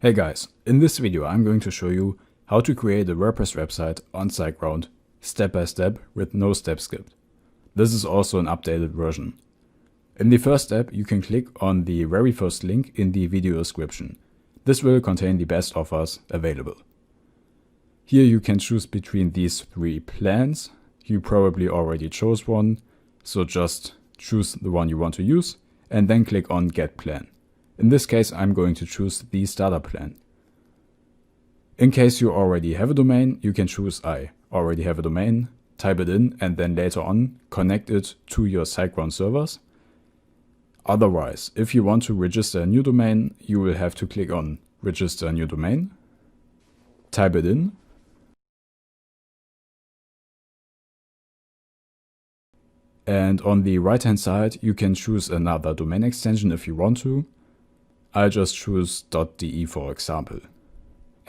Hey guys, in this video I'm going to show you how to create a WordPress website on Siteground step by step with no steps skipped. This is also an updated version. In the first step you can click on the very first link in the video description. This will contain the best offers available. Here you can choose between these three plans. You probably already chose one, so just choose the one you want to use and then click on Get Plan. In this case, I'm going to choose the starter plan. In case you already have a domain, you can choose I already have a domain, type it in, and then later on connect it to your Siteground servers. Otherwise, if you want to register a new domain, you will have to click on Register a new domain, type it in, and on the right hand side you can choose another domain extension if you want to. I'll just choose .de for example.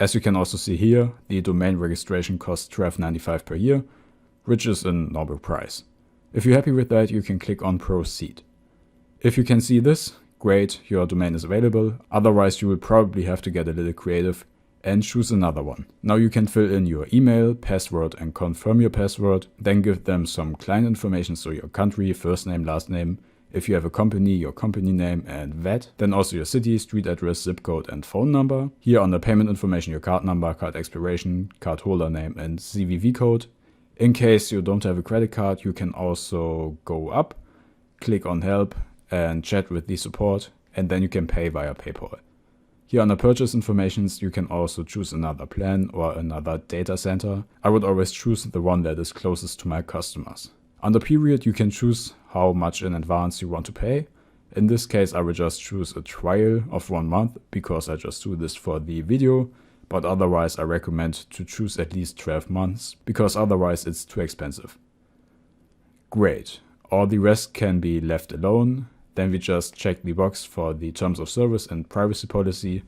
As you can also see here, the domain registration costs $12.95 per year, which is a normal price. If you're happy with that, you can click on Proceed. If you can see this, great, your domain is available. Otherwise, you will probably have to get a little creative and choose another one. Now you can fill in your email, password and confirm your password, then give them some client information, so your country, first name, last name. If you have a company, your company name and VAT, then also your city, street address, zip code and phone number. Here under payment information, your card number, card expiration, card holder name and CVV code. In case you don't have a credit card, you can also go up, click on help and chat with the support, and then you can pay via PayPal. Here under purchase informations, you can also choose another plan or another data center. I would always choose the one that is closest to my customers. Under period, you can choose how much in advance you want to pay. In this case, I will just choose a trial of 1 month because I just do this for the video. But otherwise, I recommend to choose at least 12 months because otherwise it's too expensive. Great. All the rest can be left alone. Then we just check the box for the terms of service and privacy policy.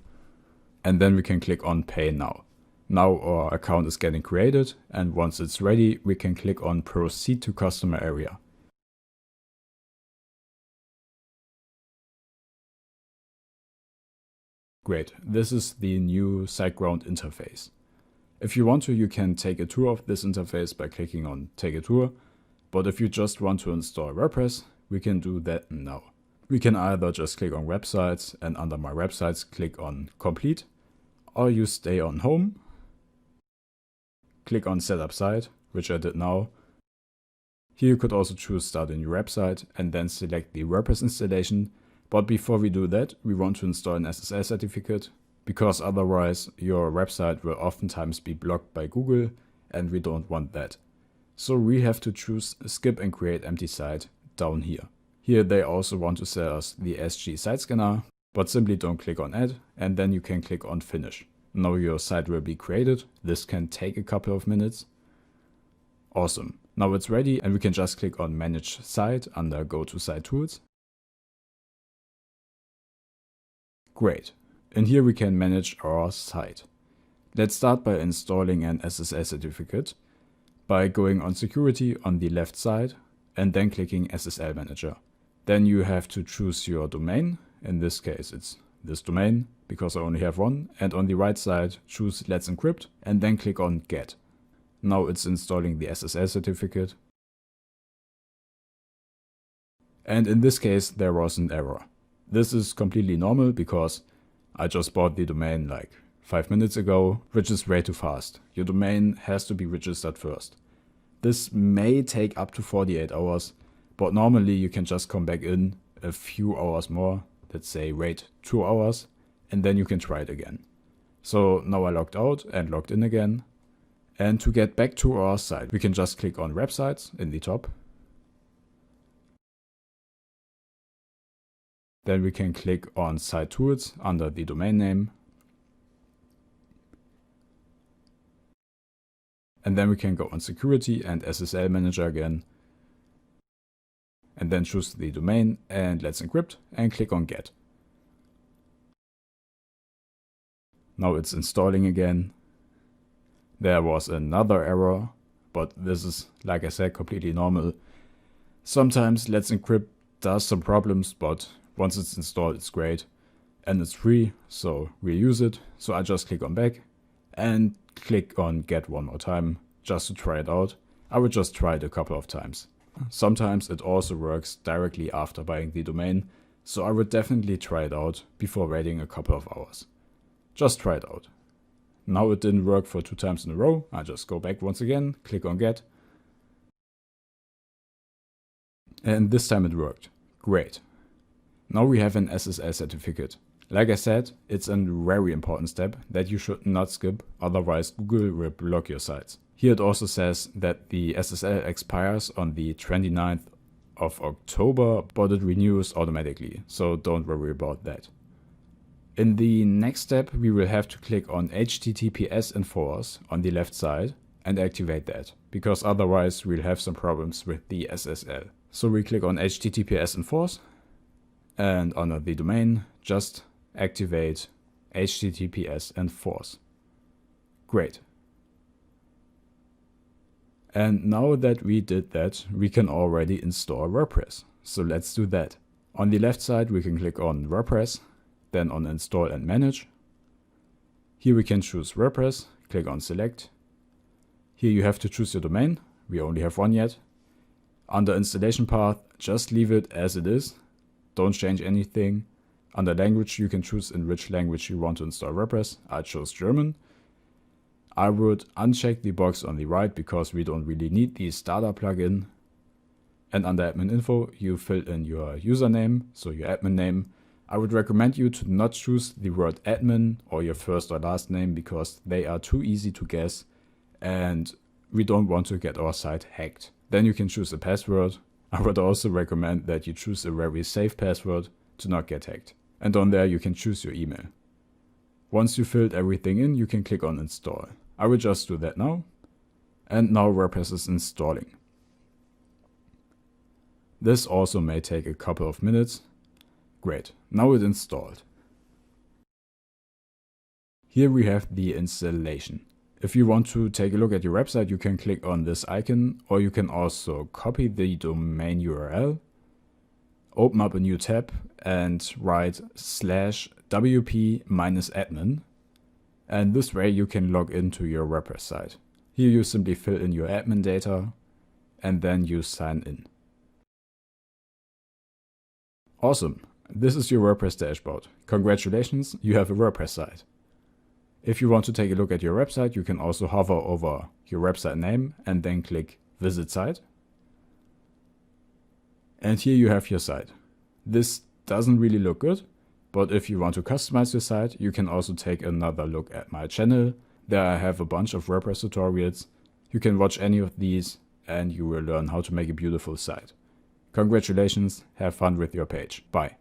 And then we can click on Pay Now. Now our account is getting created, and once it's ready, we can click on Proceed to Customer Area. Great, this is the new Siteground interface. If you want to, you can take a tour of this interface by clicking on Take a Tour, but if you just want to install WordPress, we can do that now. We can either just click on Websites and under My Websites click on Complete, or you stay on Home, click on Setup Site, which I did now. Here you could also choose Start a new website and then select the WordPress installation. But before we do that, we want to install an SSL certificate, because otherwise your website will oftentimes be blocked by Google and we don't want that. So we have to choose Skip and Create Empty Site down here. Here they also want to sell us the SG site scanner, but simply don't click on Add and then you can click on Finish. Now your site will be created. This can take a couple of minutes. Awesome. Now it's ready and we can just click on Manage Site under Go to Site Tools. Great. And here we can manage our site. Let's start by installing an SSL certificate by going on Security on the left side and then clicking SSL Manager. Then you have to choose your domain. In this case it's this domain, because I only have one, and on the right side choose Let's Encrypt and then click on Get. Now it's installing the SSL certificate. And in this case there was an error. This is completely normal because I just bought the domain like 5 minutes ago, which is way too fast. Your domain has to be registered first. This may take up to 48 hours, but normally you can just come back in a few hours more. Let's say wait 2 hours and then you can try it again. So now I logged out and logged in again. And to get back to our site, we can just click on Websites in the top. Then we can click on Site Tools under the domain name. And then we can go on Security and SSL Manager again. And then choose the domain and Let's Encrypt and click on Get. Now it's installing again. There was another error, but this is, like I said, completely normal. Sometimes Let's Encrypt does some problems, but once it's installed it's great. and it's free, so we'll use it. So I just click on back and click on get one more time just to try it out. I would just try it a couple of times. Sometimes it also works directly after buying the domain, so I would definitely try it out before waiting a couple of hours. Just try it out. Now it didn't work for 2 times in a row. I just go back once again, click on get. And this time it worked. Great. Now we have an SSL certificate. Like I said, it's a very important step that you should not skip, otherwise Google will block your sites. Here it also says that the SSL expires on the 29th of October, but it renews automatically, so don't worry about that. In the next step, we will have to click on HTTPS enforce on the left side and activate that, because otherwise we'll have some problems with the SSL. So we click on HTTPS enforce, and under the domain, just activate HTTPS enforce. Great. And now that we did that, we can already install WordPress. So let's do that. On the left side, we can click on WordPress, then on install and manage. Here we can choose WordPress, click on select. Here you have to choose your domain. We only have one yet. Under installation path, just leave it as it is. Don't change anything. Under language, you can choose in which language you want to install WordPress. I chose German. I would uncheck the box on the right because we don't really need the starter plugin. And under admin info, you fill in your username, so your admin name. I would recommend you to not choose the word admin or your first or last name because they are too easy to guess and we don't want to get our site hacked. Then you can choose a password. I would also recommend that you choose a very safe password to not get hacked. And on there you can choose your email. Once you filled everything in, you can click on install. I will just do that now. And now WordPress is installing. This also may take a couple of minutes. Great, now it's installed. Here we have the installation. If you want to take a look at your website, you can click on this icon, or you can also copy the domain URL, open up a new tab and write /wp-admin. And this way you can log into your WordPress site. Here you simply fill in your admin data and then you sign in. Awesome, this is your WordPress dashboard. Congratulations, you have a WordPress site. If you want to take a look at your website, you can also hover over your website name and then click Visit Site. And here you have your site. This doesn't really look good, but if you want to customize your site, you can also take another look at my channel. There I have a bunch of WordPress tutorials. You can watch any of these and you will learn how to make a beautiful site. Congratulations, have fun with your page. Bye.